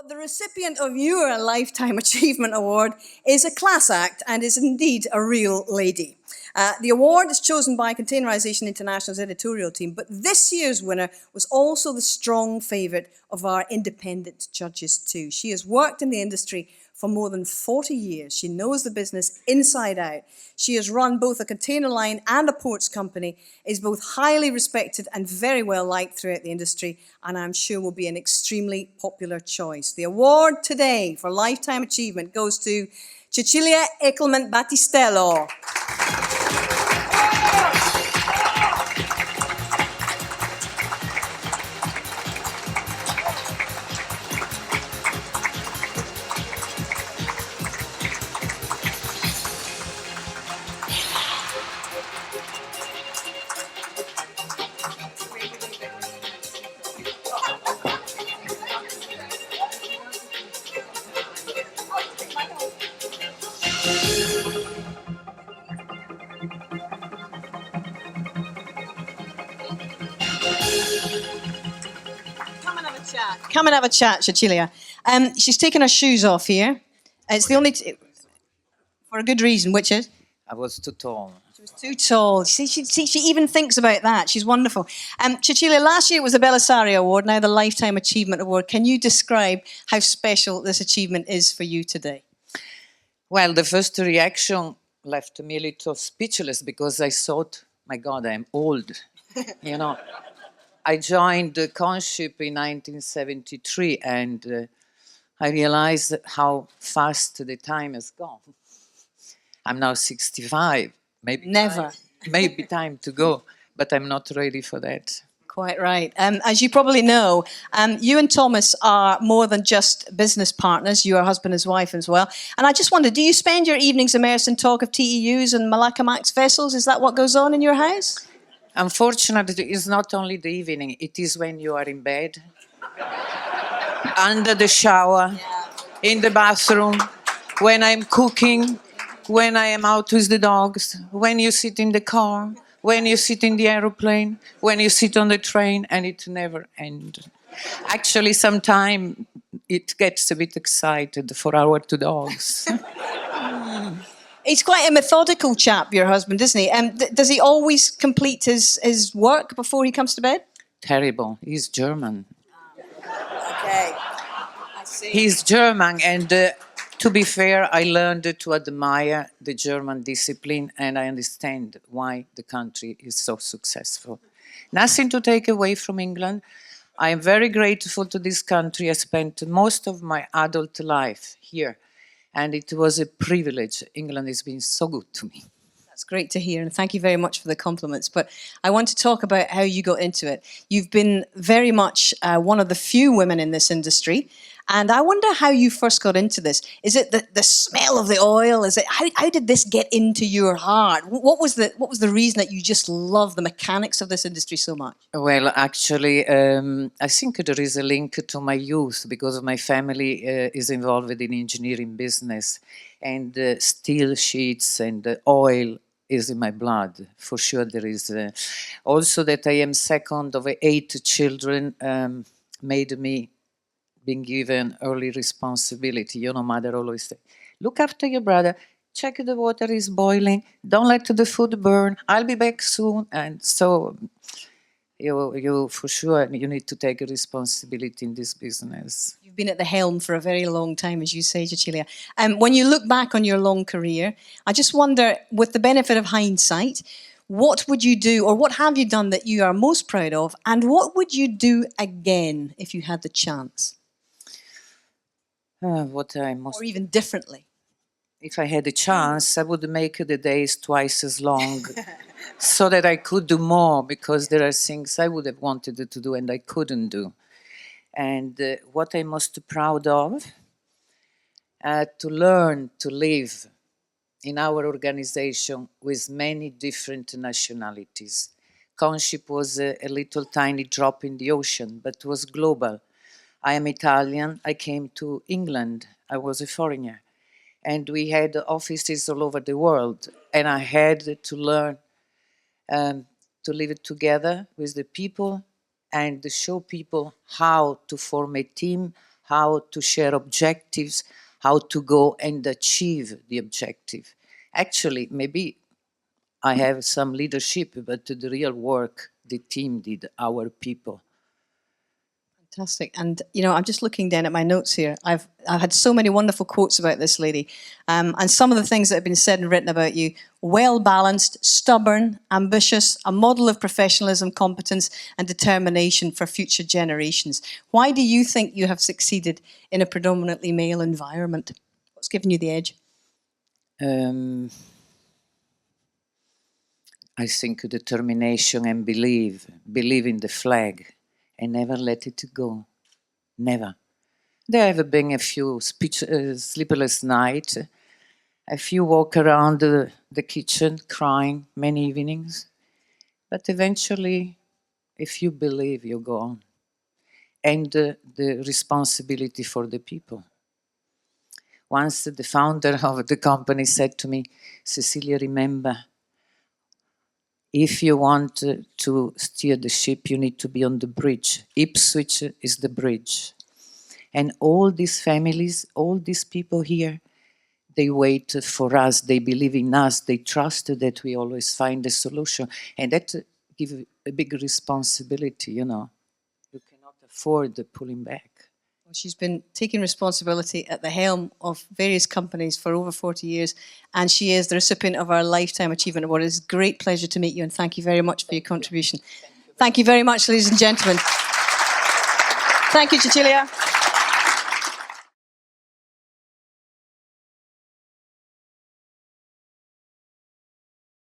But the recipient of your Lifetime Achievement Award is a class act and is indeed a real lady. The award is chosen by Containerisation International's editorial team, but this year's winner was also the strong favourite of our independent judges too. She has worked in the industry for more than 40 years. She knows the business inside out. She has run both a container line and a ports company, is both highly respected and very well liked throughout the industry, and I'm sure will be an extremely popular choice. The award today for Lifetime Achievement goes to Cecilia Eckelmann-Battistello. Come and have a chat, Cecilia. She's taken her shoes off here. It's the only... for a good reason, which is? I was too tall. She was too tall. See, she even thinks about that. She's wonderful. Cecilia, last year it was the Belisari Award, now the Lifetime Achievement Award. Can you describe how special this achievement is for you today? Well, the first reaction left me a little speechless because I thought, my God, I'm old. You know, I joined the Conship in 1973 and I realized how fast the time has gone. I'm now 65. Maybe time to go, but I'm not ready for that. Quite right. As you probably know, you and Thomas are more than just business partners. You are husband and wife as well. And I just wonder, do you spend your evenings immersed in talk of TEUs and Malacca Max vessels? Is that what goes on in your house? Unfortunately, it's not only the evening. It is when you are in bed, under the shower, in the bathroom, when I'm cooking, when I am out with the dogs, when you sit in the car, when you sit in the aeroplane, when you sit on the train, and it never ends. Actually, sometimes it gets a bit excited for our two dogs. He's quite a methodical chap, your husband, isn't he? Does he always complete his work before he comes to bed? Terrible. He's German. Okay, I see. He's German, and to be fair, I learned to admire the German discipline, and I understand why the country is so successful. Nothing to take away from England. I am very grateful to this country. I spent most of my adult life here, and it was a privilege. England has been so good to me. That's great to hear, and thank you very much for the compliments. But I want to talk about how you got into it. You've been very much one of the few women in this industry, and I wonder how you first got into this. Is it the smell of the oil? Is it how did this get into your heart? What was the reason that you just love the mechanics of this industry so much? Well, actually, I think there is a link to my youth because my family is involved in engineering business, and steel sheets and oil is in my blood. For sure there is. Also that I am second of 8 children made me being given early responsibility. You know, mother always say, look after your brother, check the water is boiling, don't let the food burn, I'll be back soon. And so you for sure, you need to take a responsibility in this business. You've been at the helm for a very long time, as you say, Cecilia. When you look back on your long career, I just wonder, with the benefit of hindsight, what would you do, or what have you done that you are most proud of, and what would you do again if you had the chance? Or even differently. If I had a chance, I would make the days twice as long so that I could do more, because there are things I would have wanted to do and I couldn't do. And what I'm most proud of, to learn to live in our organization with many different nationalities. Conship was a little tiny drop in the ocean, but it was global. I am Italian. I came to England. I was a foreigner. And we had offices all over the world. And I had to learn to live together with the people and to show people how to form a team, how to share objectives, how to go and achieve the objective. Actually, maybe I have some leadership, but the real work the team did, our people. Fantastic. And, you know, I'm just looking down at my notes here. I've had so many wonderful quotes about this lady. And some of the things that have been said and written about you: well-balanced, stubborn, ambitious, a model of professionalism, competence, and determination for future generations. Why do you think you have succeeded in a predominantly male environment? What's given you the edge? I think determination and believe in the flag and never let it go. Never. There have been a few sleepless nights, a few walk around the kitchen crying many evenings. But eventually, if you believe, you go on. And the responsibility for the people. Once the founder of the company said to me, Cecilia, remember, if you want to steer the ship, you need to be on the bridge. Ipswich is the bridge. And all these families, all these people here, they wait for us, they believe in us, they trust that we always find a solution. And that gives a big responsibility, you know. You cannot afford pulling back. Well, she's been taking responsibility at the helm of various companies for over 40 years, and she is the recipient of our Lifetime Achievement Award. It's a great pleasure to meet you, and thank you very much for your contribution. Thank you very much, ladies and gentlemen. Thank you, Cecilia.